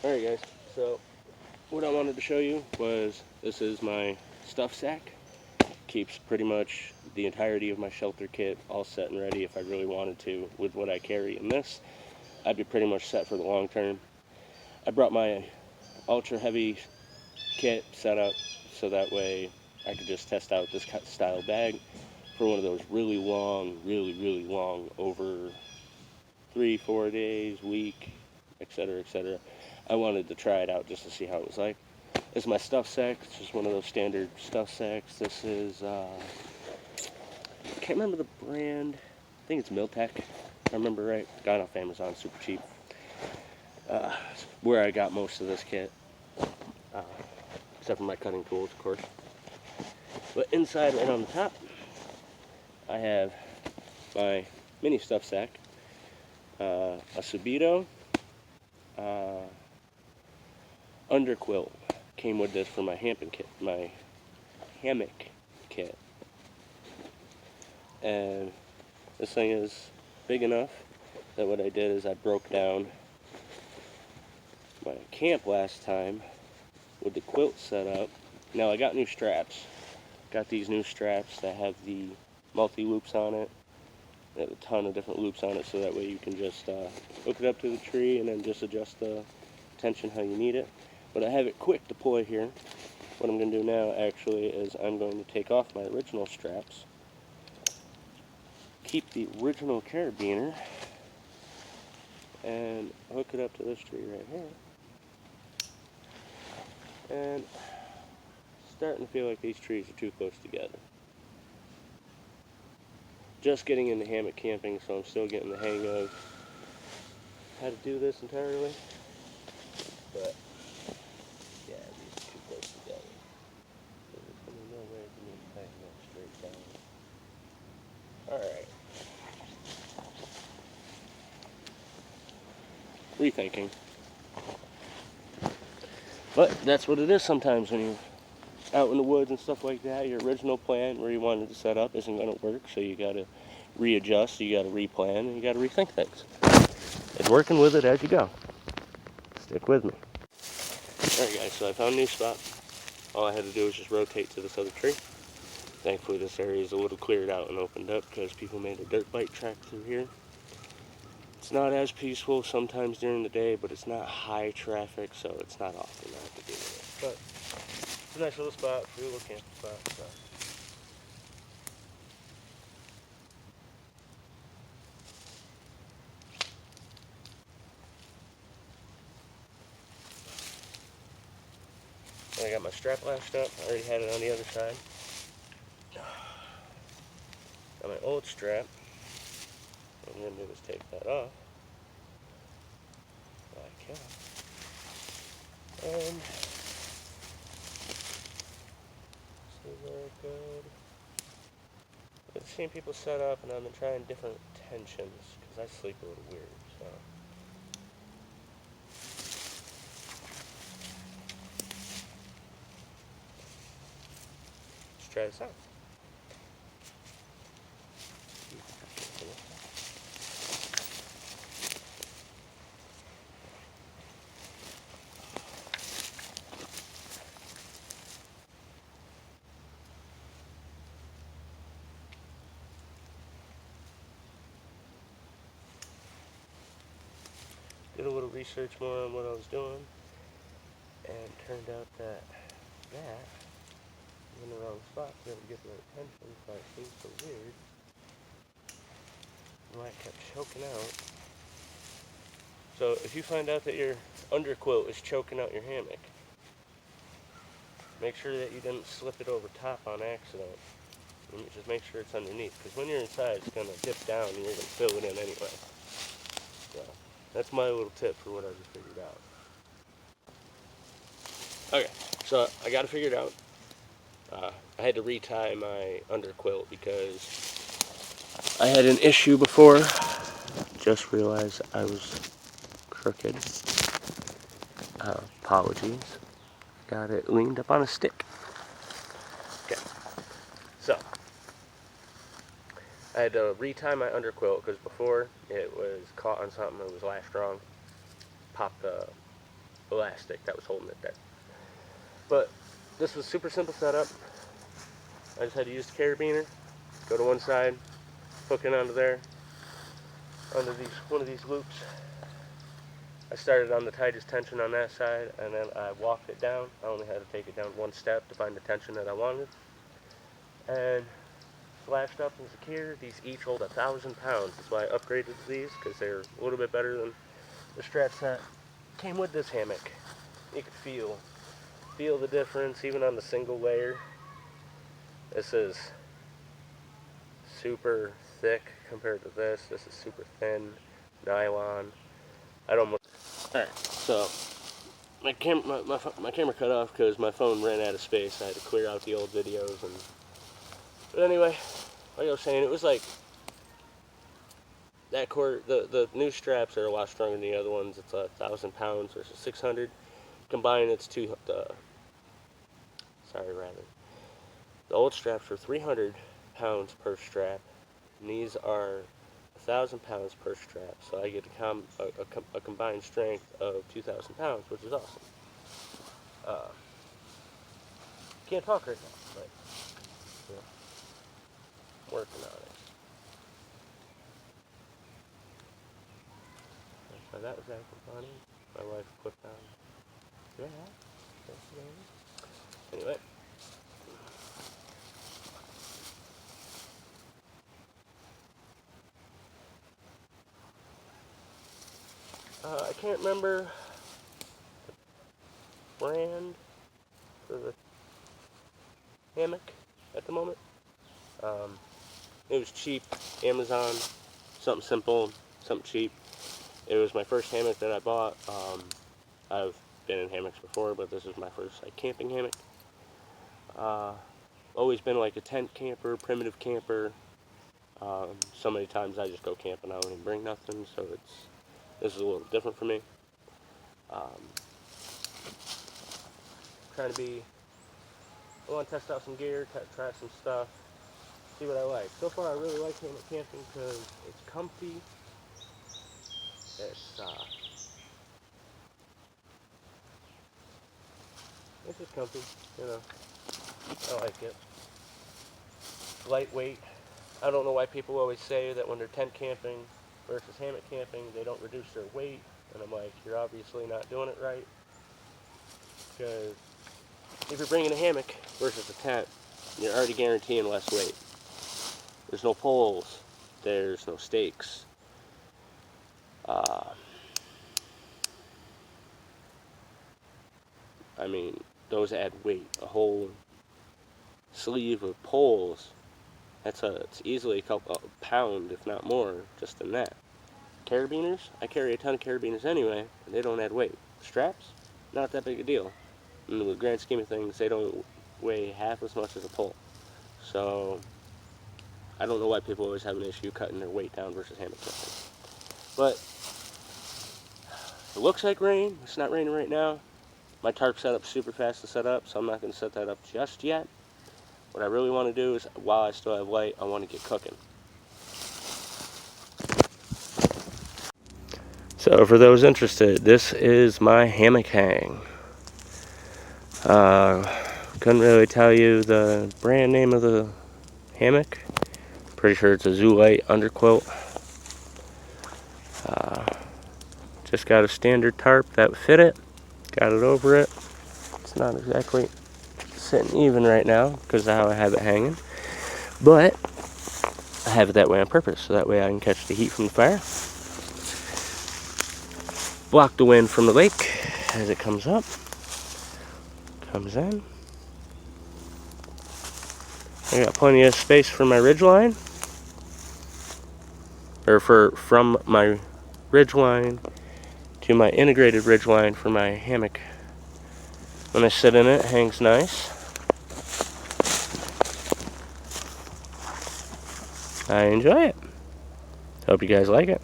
Alright guys, so what I wanted to show you was this is my stuff sack. Keeps pretty much the entirety of my shelter kit all set and ready if I really wanted to. With what I carry in this, I'd be pretty much set for the long term. I brought my ultra heavy kit set up so that way I could just test out this style bag for one of those really long, over 3-4 days, week, etc., etc. I wanted to try it out just to see how it was like. This is my stuff sack. It's just one of those standard stuff sacks. This is, I can't remember the brand. I think it's Miltech, if I remember right. Got it off Amazon, super cheap. Where I got most of this kit, except for my cutting tools, of course. But inside, right on the top, I have my mini stuff sack, a Subito underquilt. Came with this for my hammock kit, and this thing is big enough that what I did is I broke down my camp last time with the quilt set up. Now I got new straps. Got these new straps that have the multi-loops on it. They have a ton of different loops on it, so that way you can just hook it up to the tree and then just adjust the tension how you need it. But I have it quick deploy here. What I'm going to do now actually is I'm going to take off my original straps, keep the original carabiner, and hook it up to this tree right here. And starting to feel like these trees are too close together. Just getting into hammock camping, so I'm still getting the hang of how to do this entirely. But yeah, these are too close together. There's going to be no way for me to tighten that straight down. Alright. Rethinking. But that's what it is sometimes when you're out in the woods and stuff like that. Your original plan where you wanted to set up isn't going to work, so you got to readjust, you got to replan, and you got to rethink things. It's working with it as you go. Stick with me. Alright guys, so I found a new spot. All I had to do was just rotate to this other tree. Thankfully this area is a little cleared out and opened up because people made a dirt bike track through here. It's not as peaceful sometimes during the day, but it's not high traffic, so it's not often I have to deal with it. But it's a nice little spot, free little camping spot. So. I got my strap lashed up. I already had it on the other side. Got my old strap. What I'm going to do is take that off. Like that. And see where it goes. I've seen people set up, and I've been trying different tensions because I sleep a little weird. So. Let's try this out. Did a little research more on what I was doing, and turned out that was in the wrong spot to be able to get the right tension, so it seems so weird. Why it kept choking out. So if you find out that your underquilt is choking out your hammock, make sure that you didn't slip it over top on accident. And just make sure it's underneath, because when you're inside it's going to dip down and you're going to fill it in anyway. So that's my little tip for what I just figured out. Okay, so I got it figured out. I had to retie my underquilt because I had an issue before. Just realized I was crooked. Apologies. Got it leaned up on a stick. Okay, so I had to retie my underquilt because before it was caught on something that was lashed wrong. Popped the elastic that was holding it there. But this was super simple setup. I just had to use the carabiner, go to one side, hook it onto there, under one of these loops. I started on the tightest tension on that side, and then I walked it down. I only had to take it down one step to find the tension that I wanted. And flashed up and secure. These each hold 1,000 pounds. That's why I upgraded these, because they're a little bit better than the straps that came with this hammock. You can feel the difference even on the single layer. This is super thick compared to this. This is super thin nylon. Alright, so my camera cut off because my phone ran out of space. I had to clear out the old videos. But anyway, like I was saying, it was like that cord. The new straps are a lot stronger than the other ones. It's 1,000 pounds versus 600. Combined, it's the old straps are 300 pounds per strap, and these are 1,000 pounds per strap. So I get a combined strength of 2,000 pounds, which is awesome. Can't talk right now, but you know, working on it. So that was actually funny. My wife put down. Yeah. Anyway. I can't remember the brand for the hammock at the moment. It was cheap, Amazon, something simple, something cheap. It was my first hammock that I bought. I've been in hammocks before, but this is my first camping hammock. Always been like a tent camper, primitive camper. So many times I just go camping, I don't even bring nothing, so this is a little different for me. I want to test out some gear, try some stuff, see what I like. So far I really like hammock camping because it's comfy. It's just comfy, you know. I like it. Lightweight. I don't know why people always say that when they're tent camping versus hammock camping, they don't reduce their weight. And I'm like, you're obviously not doing it right. Because if you're bringing a hammock versus a tent, you're already guaranteeing less weight. There's no poles. There's no stakes. I mean, those add weight. A whole sleeve of poles, it's easily a pound, if not more, just in that. Carabiners, I carry a ton of carabiners anyway, and they don't add weight. Straps, not that big a deal. In the grand scheme of things, they don't weigh half as much as a pole. So, I don't know why people always have an issue cutting their weight down versus hammock camping. But, it looks like rain. It's not raining right now. My tarp setup's super fast to set up, so I'm not going to set that up just yet. What I really want to do is, while I still have light, I want to get cooking. So for those interested, this is my Hammock Hang. Couldn't really tell you the brand name of the hammock. Pretty sure it's a Zoolite underquilt. Just got a standard tarp that fit it. Got it over it. It's not exactly sitting even right now because of how I have it hanging. But I have it that way on purpose, so that way I can catch the heat from the fire. Block the wind from the lake as it comes up. Comes in. I got plenty of space for my ridgeline. Or from my ridgeline to my integrated ridgeline for my hammock. When I sit in it, it hangs nice. I enjoy it. Hope you guys like it.